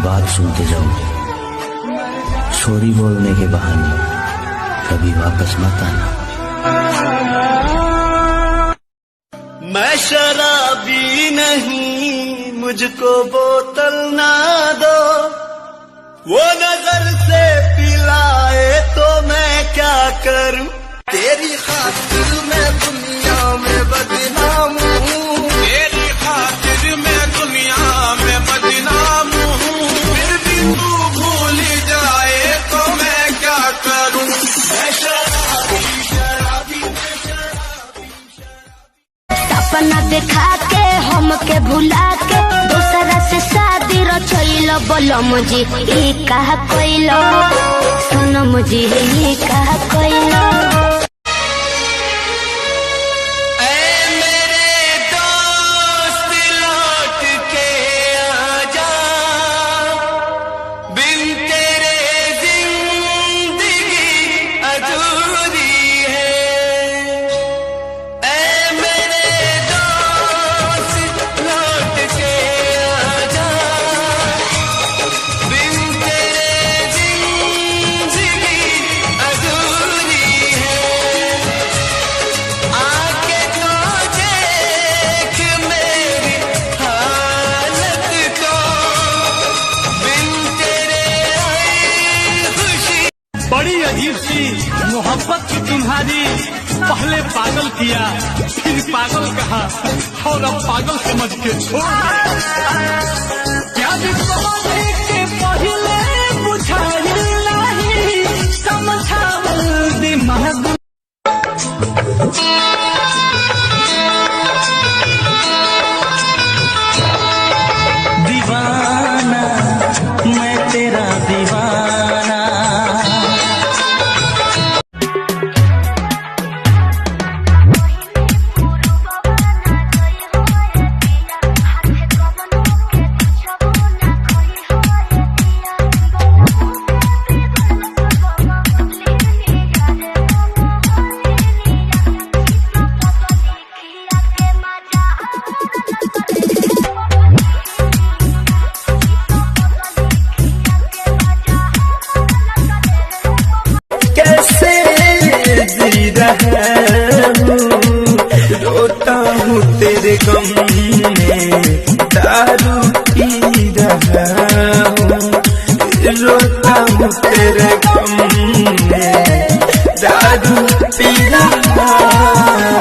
बात सुनते जाओ। सॉरी बोलने के बहाने कभी वापस मत आना। मैं शराबी नहीं, मुझको बोतल ना दो, वो नजर से पिलाए तो मैं क्या करूं। तेरी खातिर मैं दुनिया में बदनाम हूँ, तेरी खातिर मैं दुनिया में बदनाम हूँ, फिर भी तू भूल जाए तो मैं क्या करूं। मैं शराबी शराबी सपना देखा के हमके भुला के दूसरा से शादी रचैलो। बोलो मुझे ई कहा कोइलो, सुनो मुझे ई कहा कोइलो। बड़ी अजीब सी मोहब्बत की तुम्हारी, पहले पागल किया फिर पागल कहा और अब पागल समझ के छोड़ क्या के पहले बुझाइल नहीं समझावल दिमाग। दीवाना मैं तेरा दीवाना। रोता हूँ तेरे गम में, दारू पी रहा हूँ। रोता हूँ तेरे गम में, दारू पी रहा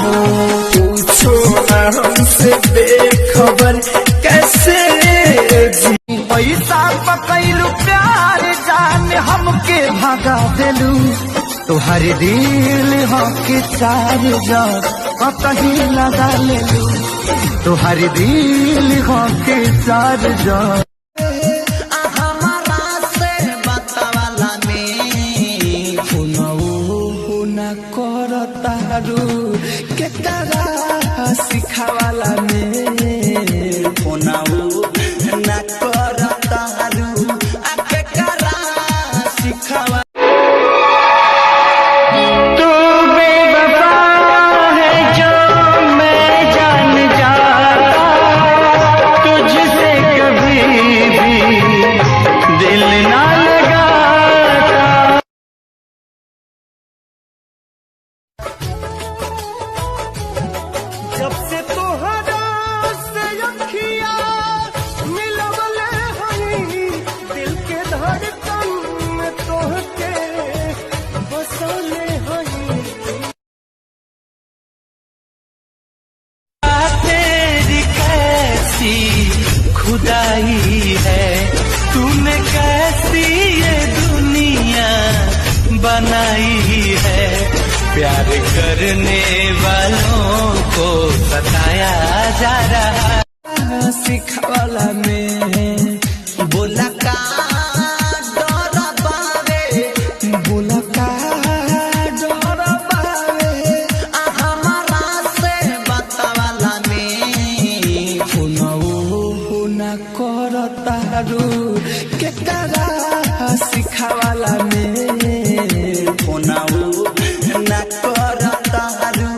हूँ। पूछो ना हमसे बेखबर कैसे जी। पैसा पकैलू प्यार जान हमके भगा देलू, तुहारी दिल हो के चार जग कहीं लगा ले लू, तुहारी दिल हो के चार जग। हमारा से बतावाला में फोनऊ ना करतारू, के करा सिखावाला में फोनऊ ना करतारू, के करा सिखावा। जब से तोहरा से अखिया मिलवले हई, दिल के धड़कन में तोहके बसले हई। तेरी कैसी खुदाई है, तूने कैसी ये दुनिया बनाई है। प्यार करने वालों को बताया जा रहा सिखावाला में। बोला का डर बावे, बोला का डर बावे, हमारा से बतावाला में फोनऊ ना करतारू, के करा सिखावाला में फोनऊ ना करतारू।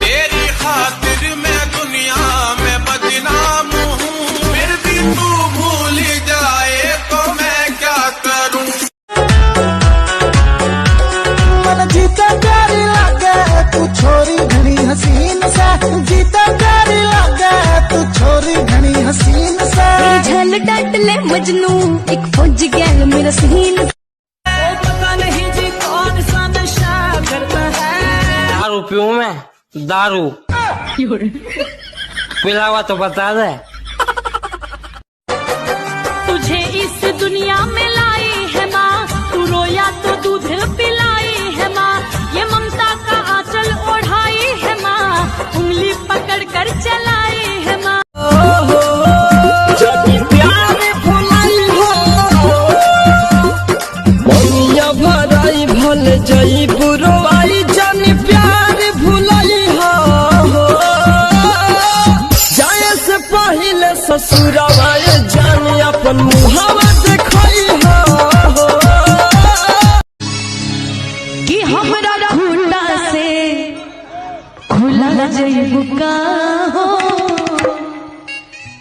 तेरी खातिर मैं दुनिया में बदनाम हूँ, फिर भी तू भूल ले मजनू एक फौज गैंग मेरा सीन। पता नहीं जी कौन सा नशा करता है। दारू पीऊं मैं? दारू पिला हुआ तो बता दे। तुझे इस दुनिया में लाई है माँ, तू रोया तो दूध पिलाई है माँ, ये ममता का आंचल ओढ़ाई है माँ, उंगली पकड़ कर चलाई है माँ। जब प्यार भुलाई हो मनिया भराई भल जई बुरवाई, जानी प्यार भुलाई हो जाए से पहले ससुरवा जानी अपन मुहावा देखई हो कि हमरा खूंटा से खुला जइबू का हो,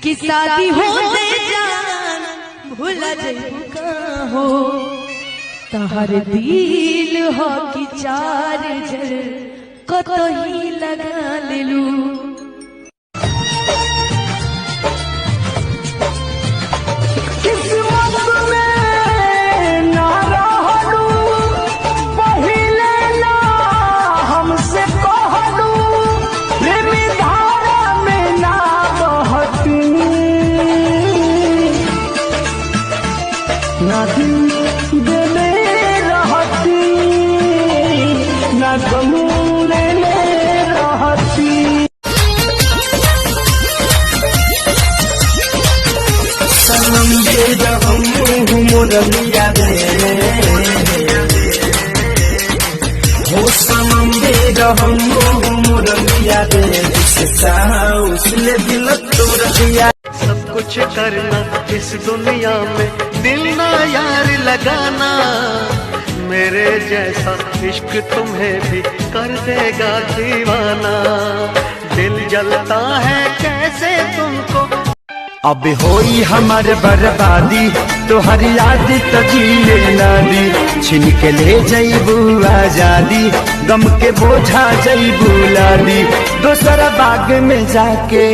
कि शादी होते जान भुला जइबू का हो, तहर दिल हो कि चार्जर कतही लगा लेलू। ना दिल देने रहती ना गम लेने रहती। सनम दे रहम मुरलिया दे हो, सनम दे रहम मुरलिया दे, जिससे चाहा उसने दिल तोड़ दिया। सब कुछ करना इस दुनिया में, दिल ना यार लगाना, मेरे जैसा इश्क तुम्हें भी कर देगा दीवाना। दिल जलता है कैसे तुमको, अब होई हमार बर्बादी, तो हर याद तजीले नादी, छिन के ले जईबू आजादी, गम के बोझा जईबू लादी, दोसरा बाग में जाके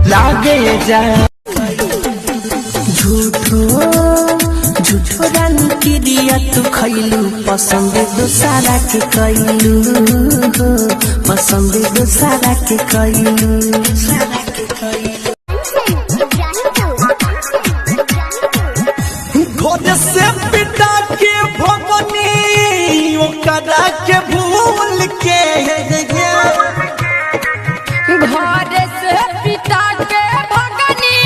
लागे जा। झूठो झूठो रानी की दिया तू खैलू, पसंद दूसरा के कैलू, पसंद दूसरा के कैलू। खुद से पिता के भगनी ओकरा के भूल के, घर से पिता के भगनी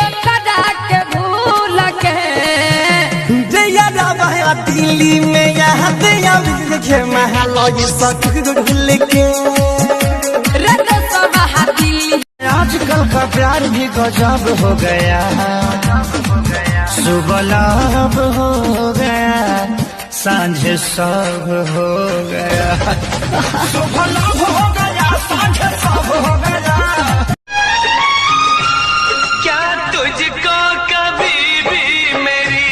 ओकरा के भूल के, दिल्ली में यहाँ दिया महल सकूल के। आजकल का प्यार भी गजब हो गया, सुबह लाभ हो गया, सांझ सब हो गया, सुबह लाभ हो गया, सांझ सब हो गया। क्या तुझको कभी भी मेरी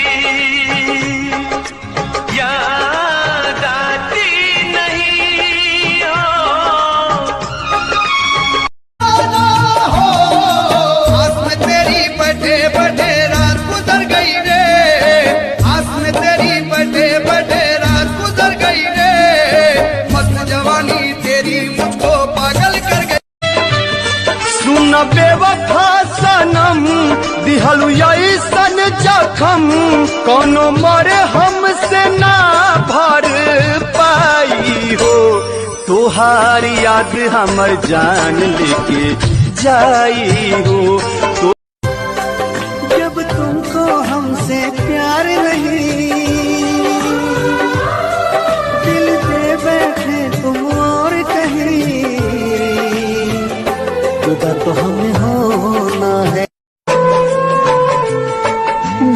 याद आती नहीं हो? आस में तेरी बड़े बड़े रात गुजर गई रे, आस में तेरी बड़े बड़े रात गुजर गई रे, मस्त जवानी तेरी मुझको पागल कर गई। सुन बेवफा सनम दिहलु ऐसन जखम, कोनो मरे हमसे ना भर पाई हो, तुहार याद हमर जान लेके जाई हो। तो जब तुमको हमसे प्यार नहीं, दिल दे बैठे तुम और कहीं, तो हमें होना है।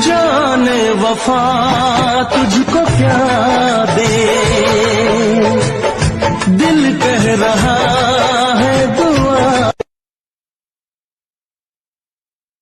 जाने वफा तुझको